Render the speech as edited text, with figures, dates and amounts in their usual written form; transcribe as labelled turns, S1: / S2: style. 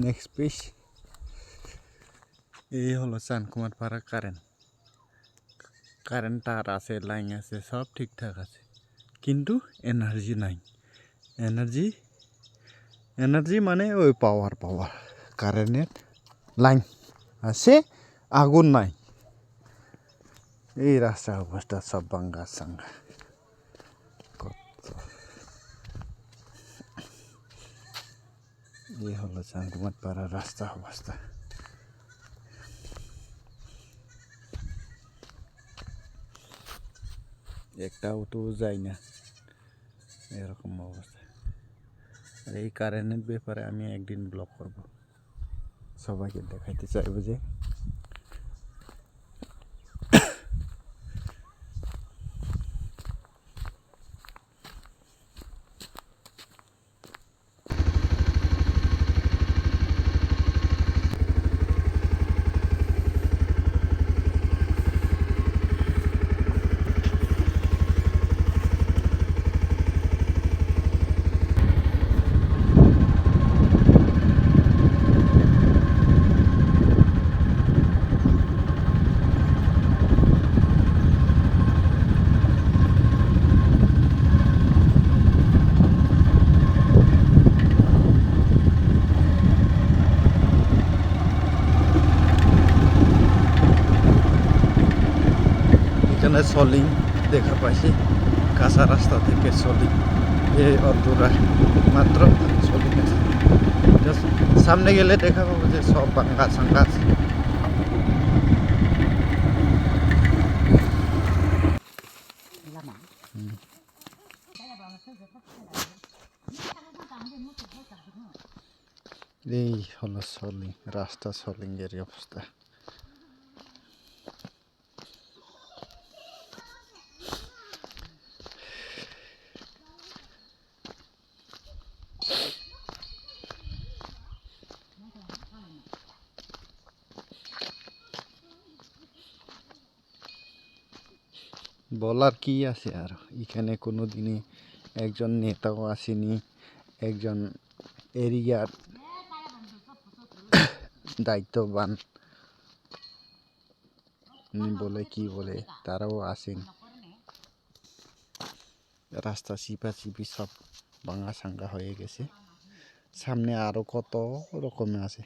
S1: Next page এই হলো চানকুমারপাড়া current তার আছে, লাইন আছে, সব ঠিকঠাক আছে, কিন্তু এনার্জি নাই। এনার্জি মানে ওই পাওয়ার কারেন্টের লাইন আছে, আগুন নাই। এই রাস্তার অবস্থা সব ভাঙ্গা সাঙ্গা। এই হলো চানকুমারপাড়ার রাস্তা অবস্থা। একটা অটো যায় না, এরকম অবস্থা। আর এই কারেন্টের ব্যাপারে আমি একদিন ব্লগ করব, সবাইকে দেখাইতে চাইবো যে এখানে সলিং দেখা পাইছি, কাঁচা রাস্তা থেকে সলিং এই অর্ধরা মাত্র সলিং আছে। সামনে গেলে দেখা পাবো যে সব ভাঙ্গা সাঙ্গা আছে। এই হলো সলিং রাস্তা, সলিংয়ের অবস্থা। বলার কি আছে আর, এখানে কোনো দিনই একজন নেতাও আসেনি, একজন এরিয়ার দায়িত্ববান বলে কি বলে তারাও আসেনি। রাস্তা চিপি সব ভাঙা সাঙ্গা হয়ে গেছে। সামনে আরো কত রকমের আছে।